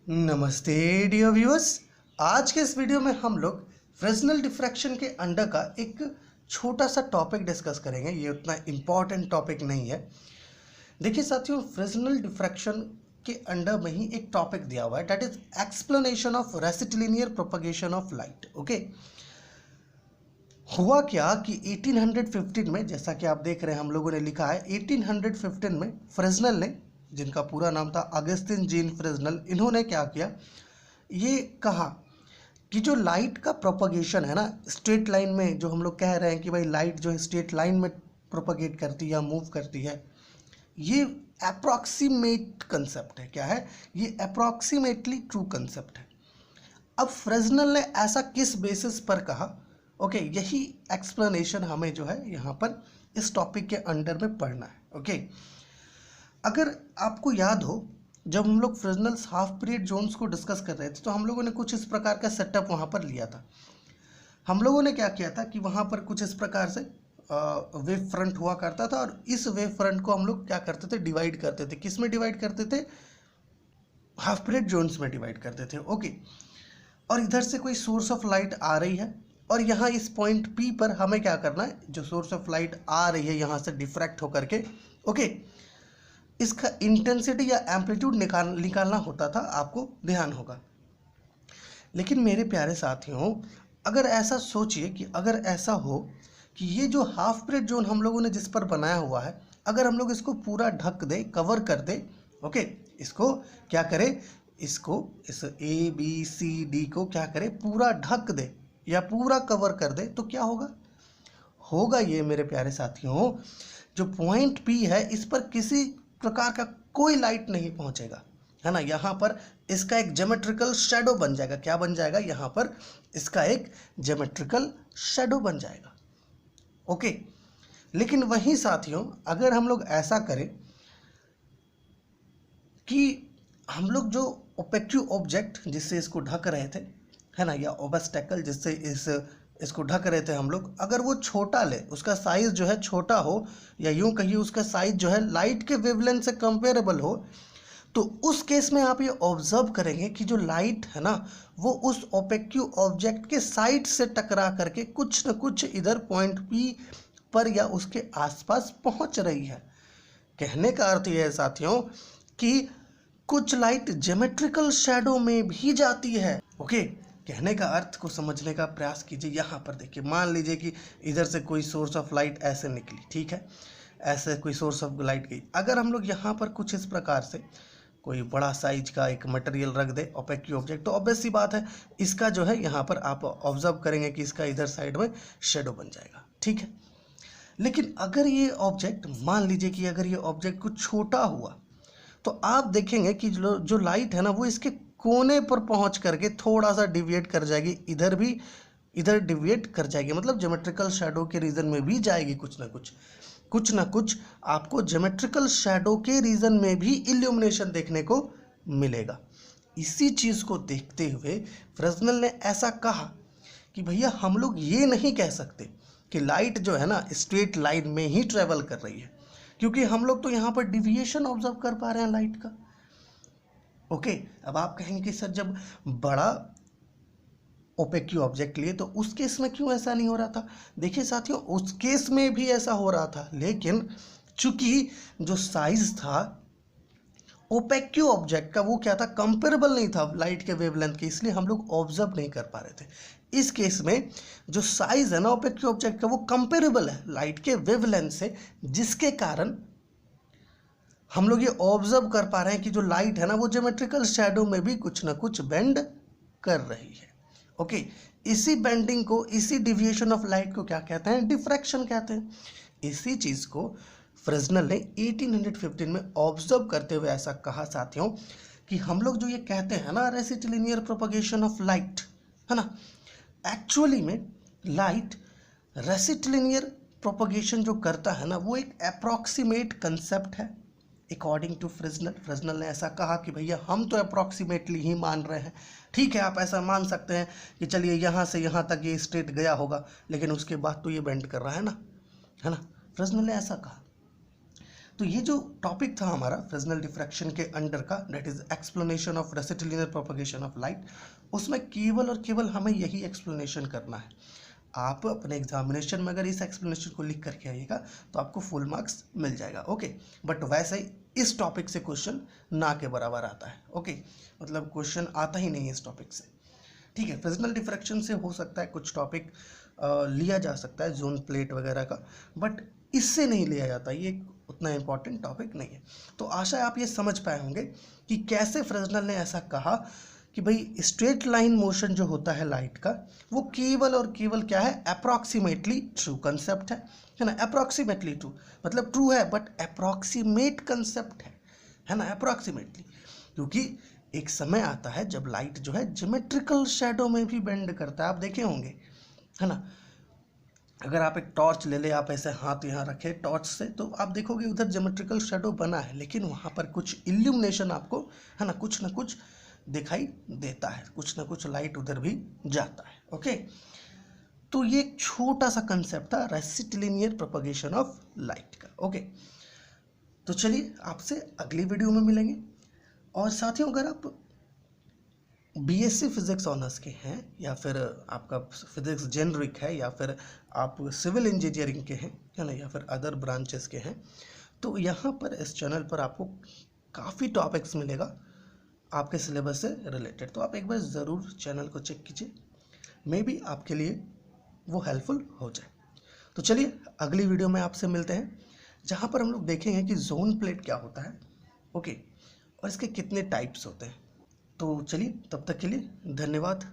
नमस्ते dear viewers. आज के इस वीडियो में हम लोग फ्रेस्नेल डिफ्रैक्शन के अंडर का एक छोटा सा टॉपिक डिस्कस करेंगे। ये उतना इम्पॉर्टेंट टॉपिक नहीं है। देखिए साथियों, फ्रेस्नेल डिफ्रैक्शन के अंडर में ही एक टॉपिक दिया हुआ है, that is explanation of rectilinear propagation of light. Okay, हुआ क्या कि 1815 में, जैसा कि आप देख रहे हैं हम लोगों ने लिखा है 1815 में फ्रेस्नेल ने, जिनका पूरा नाम था अगस्तिन जीन फ्रेस्नेल, इन्होंने क्या किया, ये कहा कि जो लाइट का प्रोपगेशन है ना स्ट्रेट लाइन में, जो हम लोग कह रहे हैं कि भाई लाइट जो है स्ट्रेट लाइन में प्रोपगेट करती है या मूव करती है, ये अप्रॉक्सीमेट कंसेप्ट है। क्या है ये? अप्रॉक्सीमेटली ट्रू कंसेप्ट है। अब फ्रेस्नेल ने ऐसा किस बेसिस पर कहा? ओके, यही एक्सप्लेनेशन हमें जो है यहाँ पर इस टॉपिक के अंडर में पढ़ना है। ओके, अगर आपको याद हो, जब हम लोग फ्रेस्नेल्स हाफ पीरियड जोन्स को डिस्कस कर रहे थे तो हम लोगों ने कुछ इस प्रकार का सेटअप वहाँ पर लिया था। हम लोगों ने क्या किया था कि वहाँ पर कुछ इस प्रकार से वेव फ्रंट हुआ करता था, और इस वेव फ्रंट को हम लोग क्या करते थे, डिवाइड करते थे। किस में डिवाइड करते थे? हाफ पीरियड जोन्स में डिवाइड करते थे। ओके, और इधर से कोई सोर्स ऑफ लाइट आ रही है, और यहाँ इस पॉइंट पी पर हमें क्या करना है, जो सोर्स ऑफ लाइट आ रही है यहाँ से डिफ्रैक्ट होकर के, ओके, इसका इंटेंसिटी या एम्पलीट्यूड निकालना होता था। आपको ध्यान होगा। लेकिन मेरे प्यारे साथियों, अगर ऐसा सोचिए कि अगर ऐसा हो कि ये जो हाफ पीरियड जोन हम लोगों ने जिस पर बनाया हुआ है, अगर हम लोग इसको पूरा ढक दे, कवर कर दे, ओके, इसको क्या करे, इसको इस ए बी सी डी को क्या करे, पूरा ढक दे या पूरा कवर कर दे, तो क्या होगा? होगा ये मेरे प्यारे साथियों, जो पॉइंट पी है इस पर किसी प्रकार का कोई लाइट नहीं पहुंचेगा, है ना। यहाँ पर इसका एक ज्योमेट्रिकल शैडो बन जाएगा। क्या बन जाएगा? यहाँ पर इसका एक ज्योमेट्रिकल शैडो बन जाएगा। ओके, लेकिन वहीं साथियों, अगर हम लोग ऐसा करें कि हम लोग जो ओपेक्यू ऑब्जेक्ट जिससे इसको ढक रहे थे, है ना, या ओब्स्टेकल जिससे इसको ढक रहे थे हम लोग, अगर वो छोटा ले, उसका साइज जो है छोटा हो, या यूं कहिए उसका साइज जो है लाइट के वेवलेंथ से कंपेरेबल हो, तो उस केस में आप ये ऑब्जर्व करेंगे कि जो लाइट है ना, वो उस ओपेक्यू ऑब्जेक्ट के साइड से टकरा करके कुछ न कुछ इधर पॉइंट पी पर या उसके आसपास पहुंच रही है। कहने का अर्थ यह है साथियों कि कुछ लाइट ज्योमेट्रिकल शैडो में भी जाती है। ओके, कहने का अर्थ को समझने का प्रयास कीजिए। यहाँ पर देखिए, मान लीजिए कि इधर से कोई सोर्स ऑफ लाइट ऐसे निकली, ठीक है, ऐसे कोई सोर्स ऑफ लाइट गई। अगर हम लोग यहाँ पर कुछ इस प्रकार से कोई बड़ा साइज का एक मटेरियल रख दे, ओपेक्यू ऑब्जेक्ट, तो ऑब्वियस सी बात है इसका जो है यहाँ पर आप ऑब्जर्व करेंगे कि इसका इधर साइड में शेडो बन जाएगा, ठीक है। लेकिन अगर ये ऑब्जेक्ट, मान लीजिए कि अगर ये ऑब्जेक्ट कुछ छोटा हुआ, तो आप देखेंगे कि जो लाइट है ना, वो इसके कोने पर पहुंच करके थोड़ा सा डिविएट कर जाएगी, इधर भी इधर डिविएट कर जाएगी, मतलब ज्योमेट्रिकल शैडो के रीजन में भी जाएगी। कुछ ना कुछ आपको ज्योमेट्रिकल शैडो के रीजन में भी इल्यूमिनेशन देखने को मिलेगा। इसी चीज़ को देखते हुए फ्रेस्नेल ने ऐसा कहा कि भैया हम लोग ये नहीं कह सकते कि लाइट जो है ना स्ट्रेट लाइन में ही ट्रेवल कर रही है, क्योंकि हम लोग तो यहाँ पर डिविएशन ऑब्जर्व कर पा रहे हैं लाइट का। ओके, अब आप कहेंगे कि सर जब बड़ा ओपेक्यू ऑब्जेक्ट लिए तो उस केस में क्यों ऐसा नहीं हो रहा था? देखिए साथियों, उस केस में भी ऐसा हो रहा था, लेकिन चूंकि जो साइज था ओपेक्यू ऑब्जेक्ट का, वो क्या था, कंपेरेबल नहीं था लाइट के वेवलेंथ के, इसलिए हम लोग ऑब्जर्व नहीं कर पा रहे थे। इस केस में जो साइज है ना ओपेक्यू ऑब्जेक्ट का, वो कंपेरेबल है लाइट के वेवलेंथ से, जिसके कारण हम लोग ये ऑब्जर्व कर पा रहे हैं कि जो लाइट है ना, वो ज्योमेट्रिकल शैडो में भी कुछ ना कुछ बेंड कर रही है। ओके, इसी बेंडिंग को, इसी डिविएशन ऑफ लाइट को क्या कहते हैं? डिफ्रैक्शन कहते हैं। इसी चीज़ को फ्रेस्नेल ने 1815 में ऑब्जर्व करते हुए ऐसा कहा साथियों कि हम लोग जो ये कहते हैं ना रेसिटिलिनियर प्रोपगेशन ऑफ लाइट, है ना, एक्चुअली में लाइट रेसिटिलिनियर प्रोपगेशन जो करता है ना, वो एक अप्रॉक्सीमेट कंसेप्ट है अकॉर्डिंग टू फ्रेस्नेल ने ऐसा कहा कि भैया हम तो अप्रॉक्सीमेटली ही मान रहे हैं। ठीक है, आप ऐसा मान सकते हैं कि चलिए यहाँ से यहाँ तक ये स्ट्रेट गया होगा, लेकिन उसके बाद तो ये बेंड कर रहा है ना, फ्रेस्नेल ने ऐसा कहा। तो ये जो टॉपिक था हमारा फ्रेस्नेल डिफ्रैक्शन के अंडर का, that is explanation of rectilinear propagation of light, उसमें केवल और केवल हमें यही एक्सप्लेनेशन करना है। आप अपने एग्जामिनेशन में अगर इस एक्सप्लेनेशन को लिख करके आइएगा तो आपको फुल मार्क्स मिल जाएगा, ओके। बट वैसे इस टॉपिक से क्वेश्चन ना के बराबर आता है, ओके, मतलब क्वेश्चन आता ही नहीं है इस टॉपिक से, ठीक है। फ्रेस्नेल डिफ्रैक्शन से हो सकता है कुछ टॉपिक लिया जा सकता है, जोन प्लेट वगैरह का, बट इससे नहीं लिया जाता, ये उतना इंपॉर्टेंट टॉपिक नहीं है। तो आशा है आप ये समझ पाए होंगे कि कैसे फ्रेस्नेल ने ऐसा कहा कि भाई स्ट्रेट लाइन मोशन जो होता है लाइट का, वो केवल और केवल क्या है, अप्रॉक्सीमेटली ट्रू कंसेप्ट है ना। अप्रॉक्सीमेटली ट्रू मतलब ट्रू है बट अप्रॉक्सीमेट कंसेप्ट है ना, अप्रॉक्सीमेटली, क्योंकि एक समय आता है जब लाइट जो है ज्योमेट्रिकल शैडो में भी बेंड करता है, आप देखे होंगे, है ना। अगर आप एक टॉर्च ले ले, आप ऐसे हाथ यहाँ रखे टॉर्च से, तो आप देखोगे उधर ज्योमेट्रिकल शैडो बना है, लेकिन वहाँ पर कुछ इल्यूमिनेशन आपको, है ना, कुछ ना कुछ दिखाई देता है, कुछ ना कुछ लाइट उधर भी जाता है, ओके। तो ये एक छोटा सा कंसेप्ट था रेसिटिलिनियर प्रोपगेशन ऑफ लाइट का, ओके। तो चलिए आपसे अगली वीडियो में मिलेंगे। और साथियों, अगर आप बीएससी फिजिक्स ऑनर्स के हैं, या फिर आपका फिजिक्स जेनरिक है, या फिर आप सिविल इंजीनियरिंग के हैं, है ना, या फिर अदर ब्रांचेस के हैं, तो यहाँ पर इस चैनल पर आपको काफ़ी टॉपिक्स मिलेगा आपके सिलेबस से रिलेटेड। तो आप एक बार ज़रूर चैनल को चेक कीजिए, मे बी आपके लिए वो हेल्पफुल हो जाए। तो चलिए अगली वीडियो में आपसे मिलते हैं, जहाँ पर हम लोग देखेंगे कि जोन प्लेट क्या होता है, ओके, और इसके कितने टाइप्स होते हैं। तो चलिए तब तक के लिए धन्यवाद।